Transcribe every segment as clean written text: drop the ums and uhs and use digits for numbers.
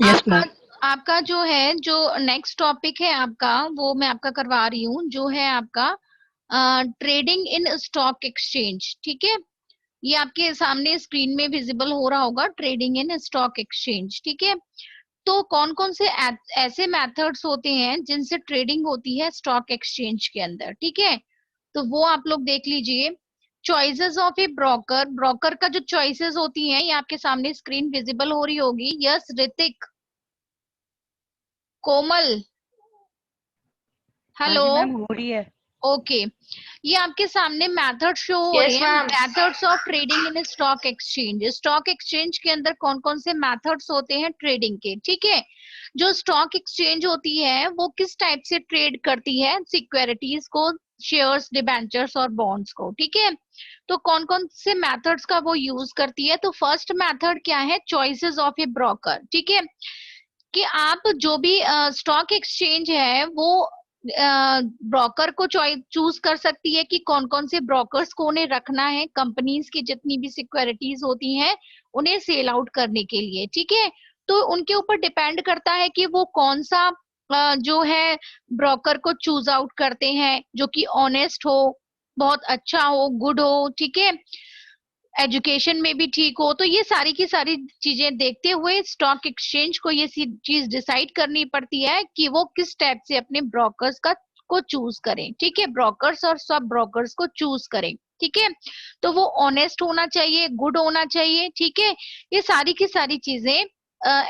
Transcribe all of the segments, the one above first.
Yes आपका ma'am. आपका जो है, जो नेक्स्ट टॉपिक है आपका, वो मैं आपका करवा रही हूँ, जो है आपका ट्रेडिंग इन स्टॉक एक्सचेंज। ठीक है, ये आपके सामने स्क्रीन में विजिबल हो रहा होगा, ट्रेडिंग इन स्टॉक एक्सचेंज। ठीक है, तो कौन कौन से ऐसे मेथड्स होते हैं जिनसे ट्रेडिंग होती है स्टॉक एक्सचेंज के अंदर। ठीक है, तो वो आप लोग देख लीजिए। Choices of A broker, broker का जो चॉइसेस होती हैं, ये आपके सामने स्क्रीन विजिबल हो रही होगी। यस ऋतिक, कोमल, हाँ हेलो, जी मैम, हो रही है। ओके। ये आपके सामने मेथड शो हो रहे यस हैं, ma'am. Methods of trading in stock exchange. Stock exchange के अंदर कौन कौन से मेथड्स होते हैं ट्रेडिंग के। ठीक है, जो स्टॉक एक्सचेंज होती है वो किस टाइप से ट्रेड करती है, सिक्योरिटीज को, शेयर्स, डिबेंचर्स और बॉन्ड्स को। ठीक है, तो कौन कौन से मेथड्स का वो यूज करती है। तो फर्स्ट मेथड क्या है, चॉइसेस ऑफ ए ब्रोकर। ठीक है, कि आप जो भी स्टॉक एक्सचेंज है वो ब्रोकर को चूज कर सकती है कि कौन कौन से ब्रोकर्स को उन्हें रखना है, कंपनीज की जितनी भी सिक्योरिटीज होती हैं उन्हें सेल आउट करने के लिए। ठीक है, तो उनके ऊपर डिपेंड करता है कि वो कौन सा जो है ब्रोकर को चूज आउट करते हैं, जो कि ऑनेस्ट हो, बहुत अच्छा हो, गुड हो। ठीक है, एजुकेशन में भी ठीक हो। तो ये सारी की सारी चीजें देखते हुए स्टॉक एक्सचेंज को ये चीज डिसाइड करनी पड़ती है कि वो किस टाइप से अपने ब्रोकर्स का को चूज करें। ठीक है, ब्रोकर्स और सब ब्रोकर्स को चूज करें। ठीक है, तो वो ऑनेस्ट होना चाहिए, गुड होना चाहिए। ठीक है, ये सारी की सारी चीजें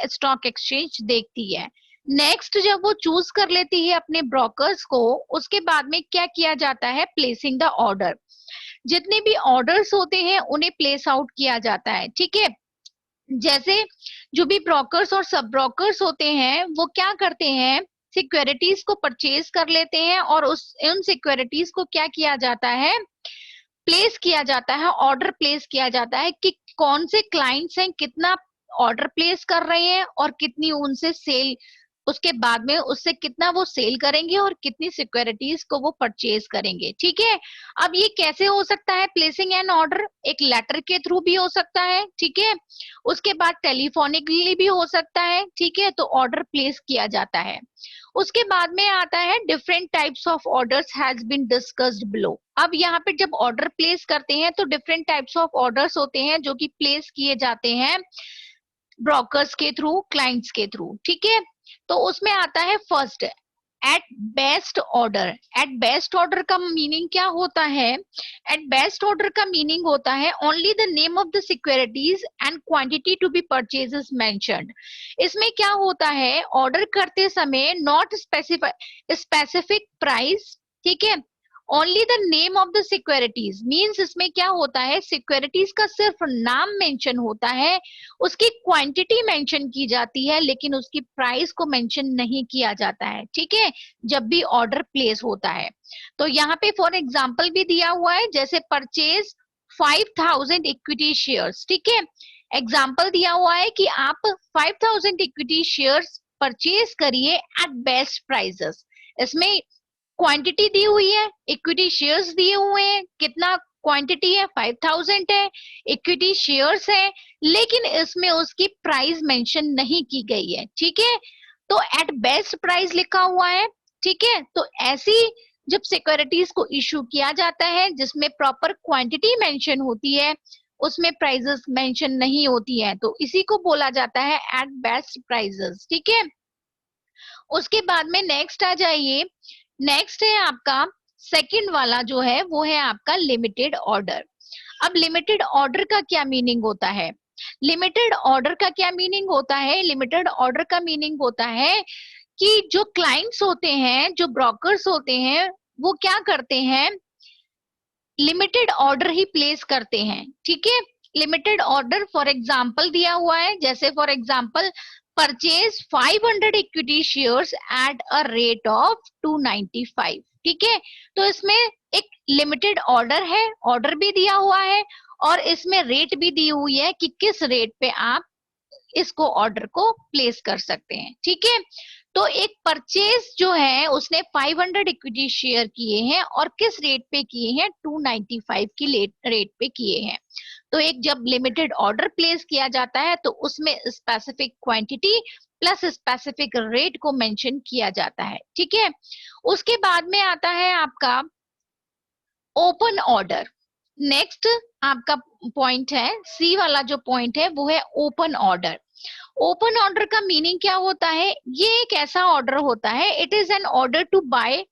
स्टॉक एक्सचेंज देखती है। नेक्स्ट, जब वो चूज कर लेती है अपने ब्रोकर्स को, उसके बाद में क्या किया जाता है, प्लेसिंग द ऑर्डर। जितने भी ऑर्डर्स होते हैं उन्हें प्लेस आउट किया जाता है। ठीक है, जैसे जो भी ब्रोकर्स और सब ब्रोकर्स होते हैं वो क्या करते हैं, सिक्योरिटीज को परचेज कर लेते हैं और उस उन सिक्योरिटीज को क्या किया जाता है, प्लेस किया जाता है, ऑर्डर प्लेस किया जाता है कि कौन से क्लाइंट्स हैं, कितना ऑर्डर प्लेस कर रहे हैं और कितनी उनसे सेल, उसके बाद में उससे कितना वो सेल करेंगे और कितनी सिक्योरिटीज को वो परचेज करेंगे। ठीक है, अब ये कैसे हो सकता है, प्लेसिंग एन ऑर्डर एक लेटर के थ्रू भी हो सकता है। ठीक है, उसके बाद टेलीफोनिकली भी हो सकता है। ठीक है, तो ऑर्डर प्लेस किया जाता है। उसके बाद में आता है different types of orders has been discussed below. अब यहाँ पे जब ऑर्डर प्लेस करते हैं तो डिफरेंट टाइप्स ऑफ ऑर्डर्स होते हैं जो कि प्लेस किए जाते हैं ब्रोकर्स के थ्रू, क्लाइंट्स के थ्रू। ठीक है, तो उसमें आता है first, at best order. At best order का मीनिंग क्या होता है, एट बेस्ट ऑर्डर का मीनिंग होता है only the name of the securities and quantity to be purchase is mentioned. इसमें क्या होता है, ऑर्डर करते समय नॉट स्पेसिफिक प्राइस। ठीक है, only the name of the securities means इसमें क्या होता है, सिक्योरिटीज का सिर्फ नाम मेंशन होता है, उसकी क्वांटिटी मेंशन की जाती है लेकिन उसकी प्राइस को मेंशन नहीं किया जाता है। ठीक है, जब भी ऑर्डर प्लेस होता है। तो यहाँ पे फॉर एग्जांपल भी दिया हुआ है, जैसे परचेज 5000 इक्विटी शेयर्स। ठीक है, एग्जांपल दिया हुआ है कि आप 5000 इक्विटी शेयर्स परचेज करिए एट बेस्ट प्राइसेस। इसमें क्वांटिटी दी हुई है, इक्विटी शेयर्स दिए हुए हैं, कितना क्वांटिटी है, 5000 है, इक्विटी शेयर्स है, लेकिन इसमें उसकी प्राइस मेंशन नहीं की गई है। ठीक है, तो एट बेस्ट प्राइस लिखा हुआ है। ठीक है, तो ऐसी जब सिक्योरिटीज को इशू किया जाता है जिसमें प्रॉपर क्वांटिटी मेंशन होती है, उसमें प्राइजेस मेंशन नहीं होती है, तो इसी को बोला जाता है एट बेस्ट प्राइजेस। ठीक है, उसके बाद में नेक्स्ट आ जाइए। नेक्स्ट है आपका सेकंड वाला, जो है वो है आपका लिमिटेड ऑर्डर। अब लिमिटेड ऑर्डर का क्या मीनिंग होता है, लिमिटेड ऑर्डर का क्या मीनिंग होता है, लिमिटेड ऑर्डर का मीनिंग होता है कि जो क्लाइंट्स होते हैं, जो ब्रोकर्स होते हैं, वो क्या करते हैं, लिमिटेड ऑर्डर ही प्लेस करते हैं। ठीक है, लिमिटेड ऑर्डर फॉर एग्जांपल दिया हुआ है, जैसे for example purchase 500 equity shares at a rate of 295। ठीक है, तो इसमें एक लिमिटेड ऑर्डर है, ऑर्डर भी दिया हुआ है और इसमें रेट भी दी हुई है कि किस रेट पे आप इसको ऑर्डर को प्लेस कर सकते हैं। ठीक है, तो एक परचेज जो है उसने 500 इक्विटी शेयर किए हैं और किस रेट पे किए हैं, 295 की रेट पे किए हैं। तो एक जब लिमिटेड ऑर्डर प्लेस किया जाता है तो उसमें specific quantity plus specific rate को मेंशन किया जाता है, ठीक है। उसके बाद में आता है आपका ओपन ऑर्डर। नेक्स्ट आपका पॉइंट है, सी वाला जो पॉइंट है वो है ओपन ऑर्डर। ओपन ऑर्डर का मीनिंग क्या होता है? ये एक ऐसा ऑर्डर होता है, it is an order to buy,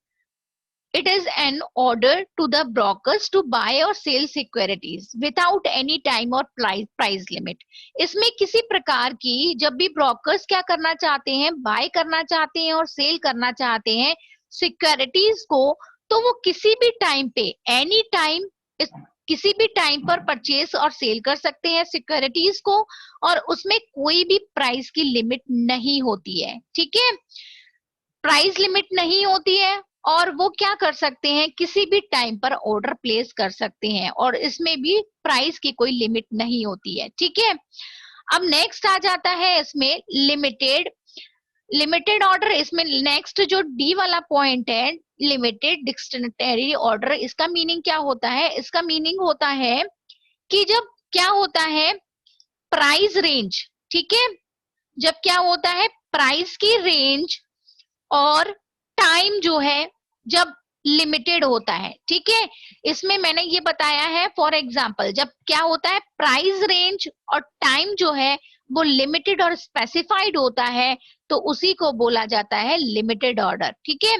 it is an order to the brokers to buy or sell securities without any time or price limit। इसमें किसी प्रकार की, जब भी ब्रोकर्स क्या करना चाहते हैं, बाय करना चाहते हैं और सेल करना चाहते हैं सिक्योरिटीज को, तो वो किसी भी टाइम पे, एनी टाइम, किसी भी टाइम पर परचेज और सेल कर सकते हैं सिक्योरिटीज को, और उसमें कोई भी प्राइस की लिमिट नहीं होती है, ठीक है। प्राइस लिमिट नहीं होती है और वो क्या कर सकते हैं, किसी भी टाइम पर ऑर्डर प्लेस कर सकते हैं, और इसमें भी प्राइस की कोई लिमिट नहीं होती है, ठीक है। अब नेक्स्ट आ जाता है इसमें लिमिटेड ऑर्डर। इसमें नेक्स्ट जो डी वाला पॉइंट है, लिमिटेड डिक्शनरी ऑर्डर, इसका मीनिंग क्या होता है? इसका मीनिंग होता है कि जब क्या होता है, प्राइस रेंज, ठीक है, जब क्या होता है, प्राइस की रेंज और टाइम जो है जब लिमिटेड होता है, ठीक है। इसमें मैंने ये बताया है, फॉर एग्जांपल जब क्या होता है, प्राइस रेंज और टाइम जो है वो लिमिटेड और स्पेसिफाइड होता है, तो उसी को बोला जाता है लिमिटेड ऑर्डर, ठीक है।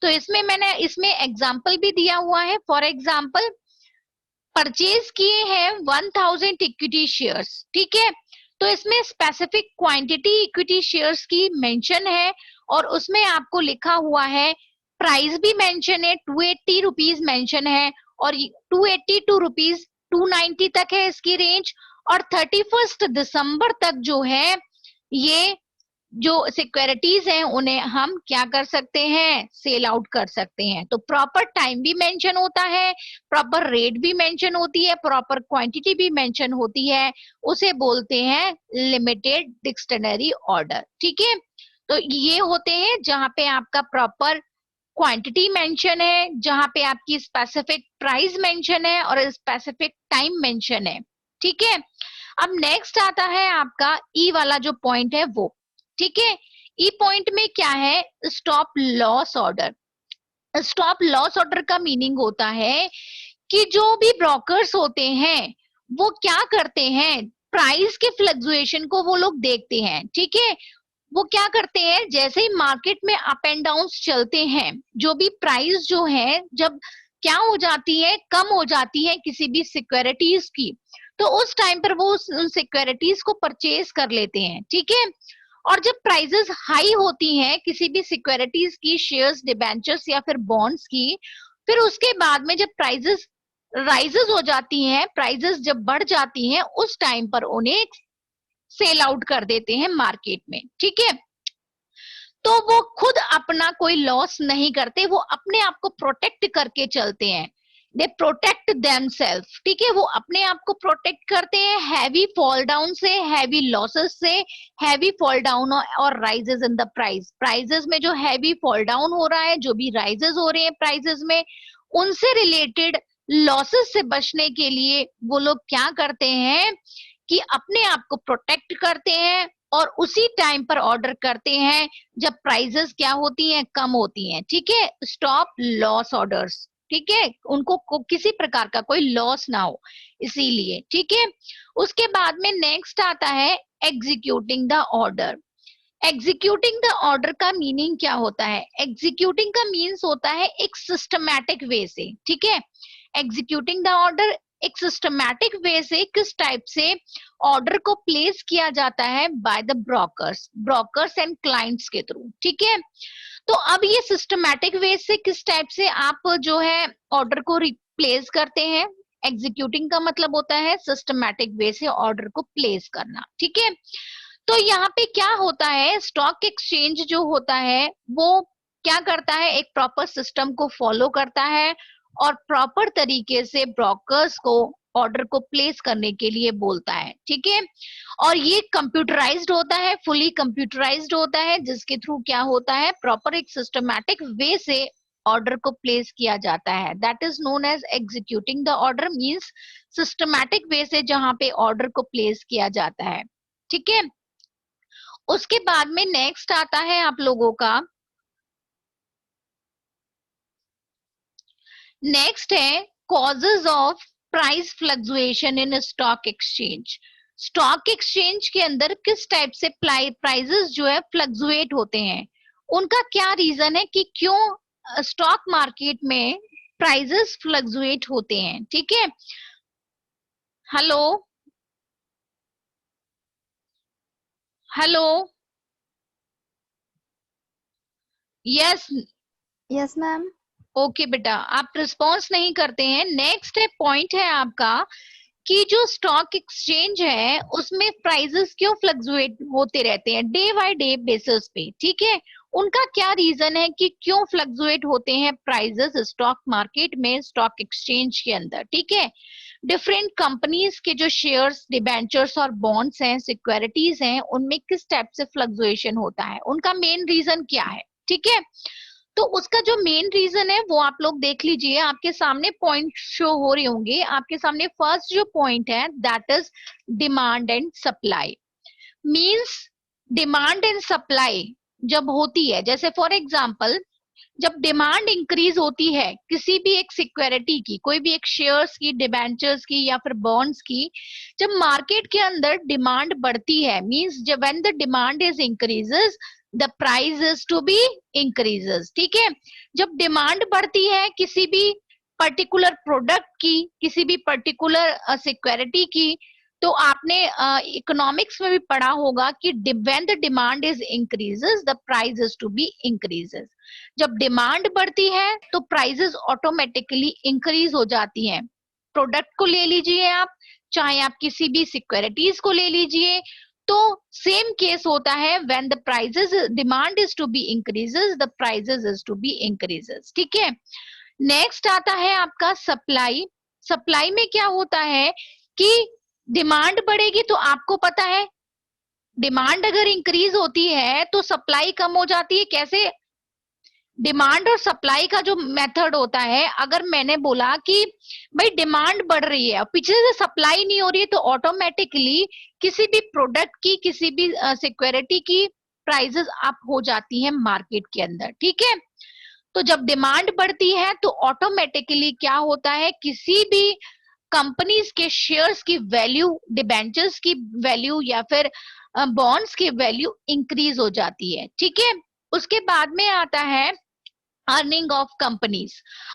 तो मैंने इसमें एग्जांपल भी दिया हुआ है, फॉर एग्जांपल परचेज किए हैं 1000 इक्विटी शेयर्स, ठीक है, तो इसमें स्पेसिफिक क्वांटिटी इक्विटी शेयर्स की मेंशन है, और उसमें आपको लिखा हुआ है, प्राइस भी मेंशन है, 280 रुपीज मेंशन है, और 280 टू रुपीज 290 तक है इसकी रेंज, और 31 दिसंबर तक जो है ये जो सिक्योरिटीज हैं उन्हें हम क्या कर सकते हैं, सेल आउट कर सकते हैं। तो प्रॉपर टाइम भी मेंशन होता है, प्रॉपर रेट भी मेंशन होती है, प्रॉपर क्वांटिटी भी मेंशन होती है, उसे बोलते हैं लिमिटेड डिक्शनरी ऑर्डर, ठीक है। तो ये होते हैं जहां पे आपका प्रॉपर क्वांटिटी मेंशन है, जहां पे आपकी स्पेसिफिक प्राइस मेंशन है और स्पेसिफिक टाइम मेंशन है, ठीक है। अब नेक्स्ट आता है आपका ई वाला जो पॉइंट है वो, ठीक है। ई पॉइंट में क्या है, stop loss order. Stop loss order का मीनिंग होता है कि जो भी ब्रोकर्स होते हैं वो क्या करते हैं, प्राइस के फ्लक्चुएशन को वो लोग देखते हैं, ठीक है। वो क्या करते हैं, जैसे ही मार्केट में अप एंड डाउन चलते हैं, जो भी प्राइस जो है जब क्या हो जाती है, कम हो जाती है किसी भी सिक्योरिटीज की, तो उस टाइम पर वो उन सिक्योरिटीज को परचेज कर लेते हैं, ठीक है। और जब प्राइसेस हाई होती हैं किसी भी सिक्योरिटीज की, शेयर्स, डिबेंचर्स या फिर बॉन्ड्स की, फिर उसके बाद में जब प्राइसेस राइजेस हो जाती हैं, प्राइसेस जब बढ़ जाती हैं, उस टाइम पर उन्हें सेल आउट कर देते हैं मार्केट में, ठीक है। तो वो खुद अपना कोई लॉस नहीं करते, वो अपने आप को प्रोटेक्ट करके चलते हैं, दे प्रोटेक्ट देमसेल्फ, ठीक है। वो अपने आप को प्रोटेक्ट करते हैं हैवी फॉल डाउन से, हैवी लॉसेस से, हैवी फॉल डाउन और raises in the price. Prices में जो हैवी फॉल डाउन हो रहा है, जो भी राइजेस हो रहे हैं प्राइजेस में, उनसे रिलेटेड लॉसेस से बचने के लिए वो लोग क्या करते हैं कि अपने आप को प्रोटेक्ट करते हैं और उसी टाइम पर ऑर्डर करते हैं जब प्राइसेस क्या होती हैं, कम होती हैं, ठीक है। स्टॉप लॉस ऑर्डर्स, ठीक है, उनको किसी प्रकार का कोई लॉस ना हो इसीलिए, ठीक है। उसके बाद में नेक्स्ट आता है executing the order. Executing the order का मीनिंग क्या होता है? एग्जीक्यूटिंग का मीन्स होता है एक सिस्टमैटिक वे से, ठीक है। एग्जीक्यूटिंग द ऑर्डर एक सिस्टमैटिक वे से, किस टाइप से ऑर्डर को प्लेस किया जाता है, by the brokers and clients के थ्रू, ठीक है। तो अब ये सिस्टमैटिक वे से किस टाइप से आप जो है ऑर्डर को रिप्लेस करते हैं, एग्जीक्यूटिंग का मतलब होता है सिस्टमैटिक वे से ऑर्डर को प्लेस करना, ठीक है। तो यहाँ पे क्या होता है, स्टॉक एक्सचेंज जो होता है वो क्या करता है, एक प्रॉपर सिस्टम को फॉलो करता है और प्रॉपर तरीके से ब्रोकर्स को ऑर्डर को प्लेस करने के लिए बोलता है, ठीक है। और ये कंप्यूटराइज्ड होता है, फुली कंप्यूटराइज्ड होता है, जिसके थ्रू क्या होता है, प्रॉपर एक सिस्टमैटिक वे से ऑर्डर को प्लेस किया जाता है, that is known as executing the order, means systematic way से जहां पे ऑर्डर को प्लेस किया जाता है, ठीक है। उसके बाद में नेक्स्ट आता है आप लोगों का, नेक्स्ट है causes of price fluctuation in stock exchange. Stock exchange के अंदर किस टाइप से प्राइजेस जो है फ्लक्चुएट होते हैं, उनका क्या रीजन है कि क्यों स्टॉक मार्केट में प्राइजेस फ्लक्चुएट होते हैं, ठीक है। Hello hello, yes yes ma'am. Okay बेटा, आप रिस्पॉन्स नहीं करते हैं। नेक्स्ट है पॉइंट है आपका कि जो स्टॉक एक्सचेंज है उसमें प्राइसेस क्यों फ्लक्चुएट होते रहते हैं डे बाय डे बेसिस पे, ठीक है। उनका क्या रीजन है कि क्यों फ्लक्चुएट होते हैं प्राइसेस स्टॉक मार्केट में, स्टॉक एक्सचेंज के अंदर, ठीक है। डिफरेंट कंपनीज के जो शेयर्स, डिबेंचर्स और बॉन्ड्स हैं, सिक्योरिटीज हैं, उनमें किस टाइप से फ्लक्चुएशन होता है, उनका मेन रीजन क्या है, ठीक है। तो उसका जो मेन रीजन है वो आप लोग देख लीजिए, आपके सामने पॉइंट शो हो रहे होंगे आपके सामने। फर्स्ट जो पॉइंट है that is demand and supply, means demand and supply जब होती है, जैसे फॉर एग्जांपल जब डिमांड इंक्रीज होती है किसी भी एक सिक्योरिटी की, कोई भी एक शेयर्स की, डिबेंचर्स की या फिर बॉन्ड्स की, जब मार्केट के अंदर डिमांड बढ़ती है, मींस जब when the demand is increases the price is to be increases, ठीक है। जब डिमांड बढ़ती है किसी भी पर्टिकुलर प्रोडक्ट की, किसी भी पर्टिकुलर सिक्योरिटी की, तो आपने इकोनॉमिक्स में भी पढ़ा होगा कि when the demand is increases the price is to be increases. जब डिमांड बढ़ती है तो प्राइसेस ऑटोमेटिकली इंक्रीज हो जाती हैं। प्रोडक्ट को ले लीजिए आप, चाहे आप किसी भी सिक्योरिटीज को ले लीजिए, तो सेम केस होता है when the prices demand is to be increases the prices is to be increases, ठीक है। नेक्स्ट आता है आपका सप्लाई। सप्लाई में क्या होता है कि डिमांड बढ़ेगी तो आपको पता है डिमांड अगर इंक्रीज होती है तो सप्लाई कम हो जाती है। कैसे? डिमांड और सप्लाई का जो मेथड होता है, अगर मैंने बोला कि भाई डिमांड बढ़ रही है और पीछे से सप्लाई नहीं हो रही है तो ऑटोमेटिकली किसी भी प्रोडक्ट की, किसी भी सिक्योरिटी की प्राइसेस अप हो जाती है मार्केट के अंदर, ठीक है। तो जब डिमांड बढ़ती है तो ऑटोमेटिकली क्या होता है, किसी भी कंपनीज के शेयर्स की वैल्यू, डिबेंचर्स की वैल्यू या फिर बॉन्ड्स की वैल्यू इंक्रीज हो जाती है, ठीक है। उसके बाद में आता है अर्निंग ऑफ कंपनीज।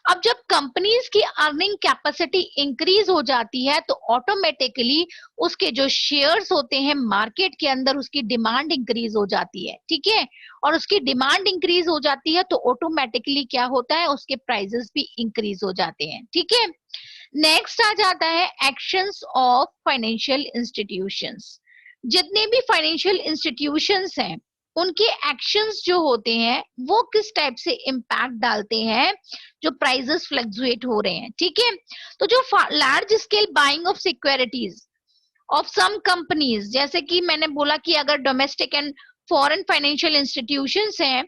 अब जब कंपनीज की अर्निंग कैपेसिटी इंक्रीज हो जाती है तो ऑटोमेटिकली उसके जो शेयर्स होते हैं मार्केट के अंदर उसकी डिमांड इंक्रीज हो जाती है, ठीक है। और उसकी डिमांड इंक्रीज हो जाती है तो ऑटोमेटिकली क्या होता है, उसके प्राइसेस भी इंक्रीज हो जाते हैं, ठीक है। नेक्स्ट आ जाता है एक्शंस ऑफ फाइनेंशियल इंस्टीट्यूशंस। जितने भी फाइनेंशियल इंस्टीट्यूशंस हैं उनके एक्शंस जो होते हैं वो किस टाइप से इम्पैक्ट डालते हैं जो प्राइसेस फ्लक्चुएट हो रहे हैं, ठीक है। तो जो large scale buying of securities of some companies, जैसे कि मैंने बोला कि अगर domestic and foreign financial institutions हैं,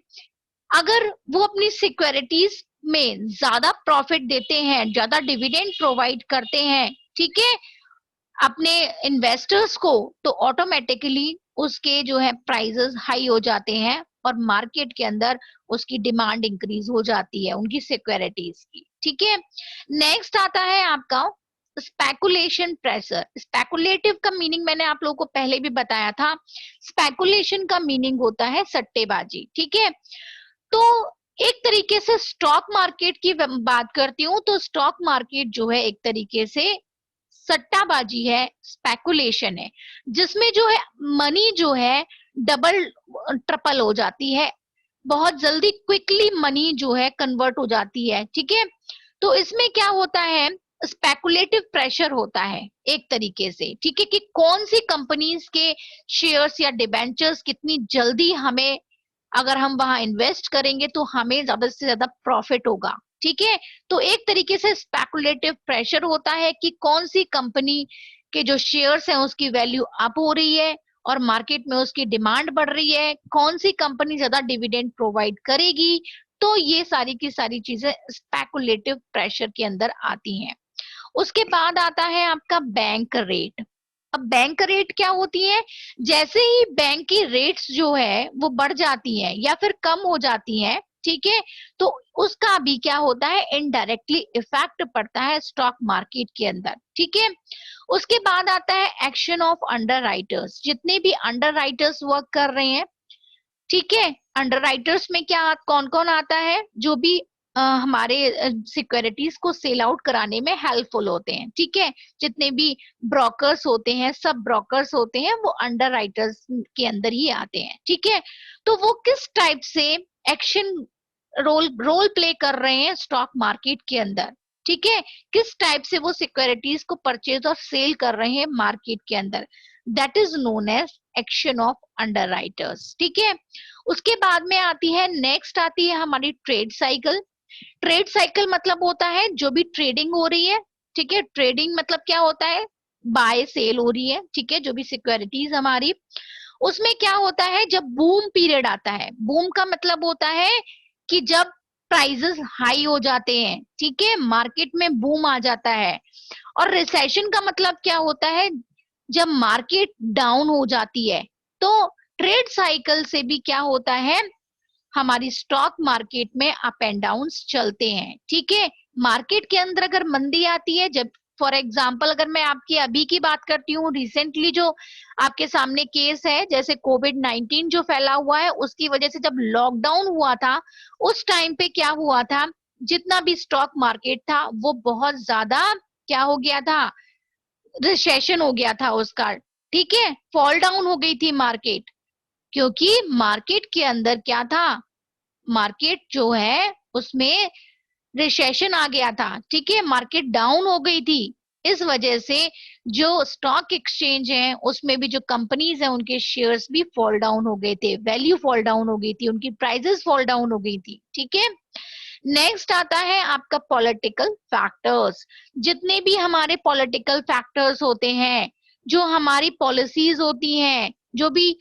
अगर वो अपनी सिक्योरिटीज में ज्यादा प्रॉफिट देते हैं, ज्यादा डिविडेंड प्रोवाइड करते हैं, ठीक है, अपने इन्वेस्टर्स को, तो ऑटोमेटिकली उसके जो है प्राइसेस हाई हो जाते हैं और मार्केट के अंदर उसकी डिमांड इंक्रीज हो जाती है उनकी सिक्योरिटीज की, ठीक है। नेक्स्ट आता है आपका स्पेकुलेशन प्रेशर। स्पेकुलेटिव का मीनिंग मैंने आप लोगों को पहले भी बताया था, स्पेकुलेशन का मीनिंग होता है सट्टेबाजी, ठीक है। तो एक तरीके से स्टॉक मार्केट की बात करती हूँ तो स्टॉक मार्केट जो है एक तरीके से सट्टाबाजी है, स्पेकुलेशन है, जिसमें जो है मनी जो है डबल ट्रिपल हो जाती है, बहुत जल्दी क्विकली मनी जो है कन्वर्ट हो जाती है, ठीक है। तो इसमें क्या होता है, स्पेकुलेटिव प्रेशर होता है एक तरीके से, ठीक है, कि कौन सी कंपनीज के शेयर्स या डिबेंचर्स कितनी जल्दी हमें, अगर हम वहां इन्वेस्ट करेंगे तो हमें ज्यादा से ज्यादा प्रॉफिट होगा, ठीक है। तो एक तरीके से स्पेकुलेटिव प्रेशर होता है कि कौन सी कंपनी के जो शेयर्स हैं उसकी वैल्यू अप हो रही है और मार्केट में उसकी डिमांड बढ़ रही है, कौन सी कंपनी ज्यादा डिविडेंड प्रोवाइड करेगी, तो ये सारी की सारी चीजें स्पेकुलेटिव प्रेशर के अंदर आती हैं। उसके बाद आता है आपका बैंक रेट। अब बैंक रेट क्या होती है, जैसे ही बैंक की रेट्स जो है वो बढ़ जाती है या फिर कम हो जाती है, ठीक है, तो उसका भी क्या होता है, इनडायरेक्टली इफेक्ट पड़ता है स्टॉक मार्केट के अंदर, ठीक है। उसके बाद आता है एक्शन ऑफ अंडरराइटर्स। जितने भी अंडरराइटर्स वर्क कर रहे हैं, ठीक है, अंडरराइटर्स में क्या कौन कौन आता है, जो भी हमारे सिक्योरिटीज को सेल आउट कराने में हेल्पफुल होते हैं, ठीक है। जितने भी ब्रोकर्स होते हैं, सब ब्रोकर्स होते हैं, वो अंडरराइटर्स के अंदर ही आते हैं, ठीक है। तो वो किस टाइप से एक्शन रोल प्ले कर रहे हैं स्टॉक मार्केट के अंदर, ठीक है, किस टाइप से वो सिक्योरिटीज को परचेज और सेल कर रहे हैं मार्केट के अंदर, that is known as action of underwriters, ठीक है। उसके बाद में आती है, नेक्स्ट आती है हमारी ट्रेड साइकिल। ट्रेड साइकिल मतलब होता है जो भी ट्रेडिंग हो रही है, ठीक है, ट्रेडिंग मतलब क्या होता है, बाय सेल हो रही है, ठीक है, जो भी सिक्योरिटीज हमारी, उसमें क्या होता है, जब बूम पीरियड आता है, बूम का मतलब होता है कि जब प्राइसेस हाई हो जाते हैं, ठीक है, मार्केट में बूम आ जाता है। और रिसेशन का मतलब क्या होता है, जब मार्केट डाउन हो जाती है। तो ट्रेड साइकिल से भी क्या होता है, हमारी स्टॉक मार्केट में अप एंड डाउन्स चलते हैं, ठीक है। मार्केट के अंदर अगर मंदी आती है, जब फॉर एग्जांपल अगर मैं आपकी अभी की बात करती हूँ, रिसेंटली जो आपके सामने केस है, जैसे कोविड-19 जो फैला हुआ है, उसकी वजह से जब लॉकडाउन हुआ था, उस टाइम पे क्या हुआ था, जितना भी स्टॉक मार्केट था वो बहुत ज्यादा क्या हो गया था, रिसेशन हो गया था उसका, ठीक है, फॉल डाउन हो गई थी मार्केट, क्योंकि मार्केट के अंदर क्या था, मार्केट जो है उसमें रिसेशन आ गया था, ठीक है, मार्केट डाउन हो गई थी। इस वजह से जो स्टॉक एक्सचेंज है उसमें भी जो कंपनीज है उनके शेयर्स भी फॉल डाउन हो गए थे, वैल्यू फॉल डाउन हो गई थी, उनकी प्राइसेस फॉल डाउन हो गई थी, ठीक है। नेक्स्ट आता है आपका पॉलिटिकल फैक्टर्स। जितने भी हमारे पॉलिटिकल फैक्टर्स होते हैं, जो हमारी पॉलिसीज होती हैं, जो भी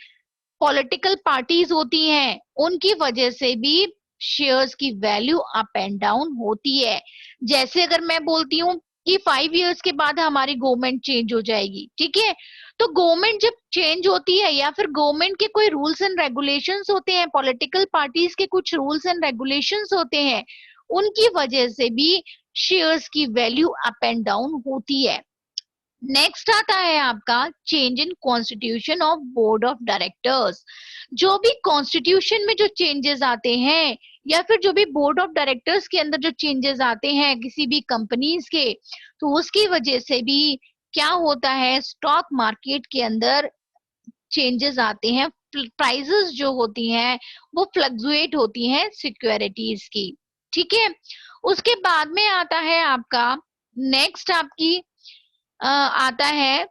पॉलिटिकल पार्टीज होती हैं, उनकी वजह से भी शेयर्स की वैल्यू अप एंड डाउन होती है। जैसे अगर मैं बोलती हूँ कि 5 इयर्स के बाद हमारी गवर्नमेंट चेंज हो जाएगी, ठीक है, तो गवर्नमेंट जब चेंज होती है या फिर गवर्नमेंट के कोई रूल्स एंड रेगुलेशंस होते हैं, पॉलिटिकल पार्टीज के कुछ रूल्स एंड रेगुलेशंस होते हैं, उनकी वजह से भी शेयर्स की वैल्यू अप एंड डाउन होती है। नेक्स्ट आता है आपका change in constitution of board of directors. जो भी कॉन्स्टिट्यूशन में जो चेंजेस आते हैं या फिर जो भी बोर्ड ऑफ डायरेक्टर्स के अंदर जो चेंजेस आते हैं किसी भी कंपनीज के, तो उसकी वजह से भी क्या होता है, स्टॉक मार्केट के अंदर चेंजेस आते हैं, प्राइसेस जो होती हैं वो फ्लक्चुएट होती हैं सिक्योरिटीज की, ठीक है। उसके बाद में आता है आपका नेक्स्ट आपकी आता है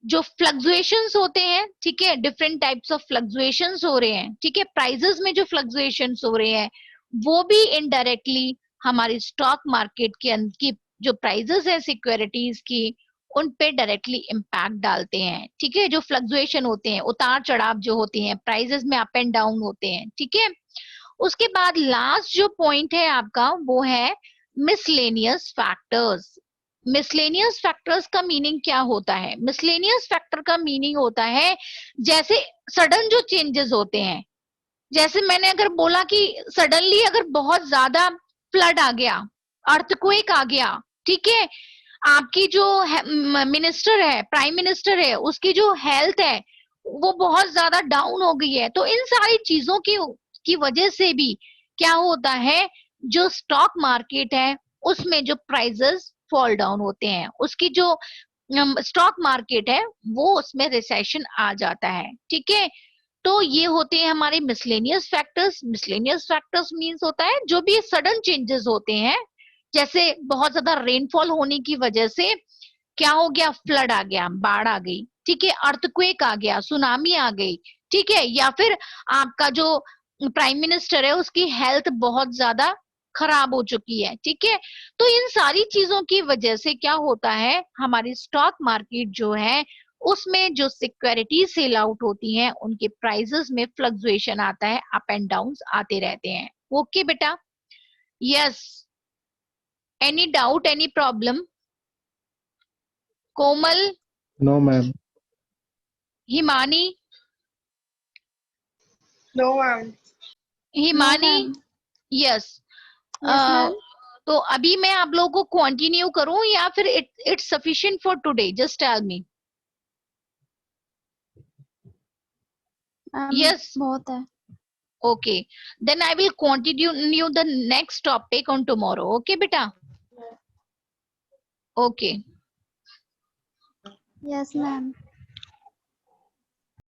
जो फ्लक्चुएशंस होते हैं, ठीक है, डिफरेंट टाइप्स ऑफ फ्लक्चुएशंस हो रहे हैं, ठीक है, प्राइसेस में जो फ्लक्चुएशंस हो रहे हैं वो भी इनडायरेक्टली हमारी स्टॉक मार्केट के अंदर की जो प्राइसेस है सिक्योरिटीज की, उन पे डायरेक्टली इम्पैक्ट डालते हैं, ठीक है। जो फ्लक्चुएशन होते हैं, उतार चढ़ाव जो होते हैं, प्राइसेस में अप एंड डाउन होते हैं, ठीक है। उसके बाद लास्ट जो पॉइंट है आपका वो है मिसलेनियस फैक्टर्स। मिसलेनियस फैक्टर्स का मीनिंग क्या होता है, मिसलेनियस फैक्टर का मीनिंग होता है जैसे सडन जो चेंजेस होते हैं, जैसे मैंने अगर बोला कि सडनली अगर बहुत ज्यादा फ्लड आ गया, अर्थक्वेक आ गया, ठीक है, आपकी जो मिनिस्टर है, प्राइम मिनिस्टर है, उसकी जो हेल्थ है वो बहुत ज्यादा डाउन हो गई है, तो इन सारी चीजों की वजह से भी क्या होता है, जो स्टॉक मार्केट है उसमें जो प्राइसेस फॉल डाउन होते हैं, उसकी जो स्टॉक मार्केट है वो उसमें रिसेशन आ जाता है, ठीक है। तो ये होते हैं हमारे miscellaneous factors. Miscellaneous factors means होता है जो भी सडन चेंजेस होते हैं, जैसे बहुत ज्यादा रेनफॉल होने की वजह से क्या हो गया, फ्लड आ गया, बाढ़ आ गई, ठीक है, अर्थक्वेक आ गया, सुनामी आ गई, ठीक है, या फिर आपका जो प्राइम मिनिस्टर है उसकी हेल्थ बहुत ज्यादा खराब हो चुकी है, ठीक है। तो इन सारी चीजों की वजह से क्या होता है, हमारी स्टॉक मार्केट जो है उसमें जो सिक्योरिटी सेल आउट होती हैं उनके प्राइसेस में फ्लक्चुएशन आता है, अप एंड डाउन आते रहते हैं। ओके बेटा। Yes, any doubt, any problem? Komal, no ma'am. Himani, no ma'am. Himani, yes. Yes, ma'am. तो अभी मैं आप लोगों को कंटिन्यू करूं या फिर it's sufficient for today? Just tell me. Yes, बहुत है। Okay, then I will continue the next topic on tomorrow. Okay बेटा? ओके। Yes, ma'am.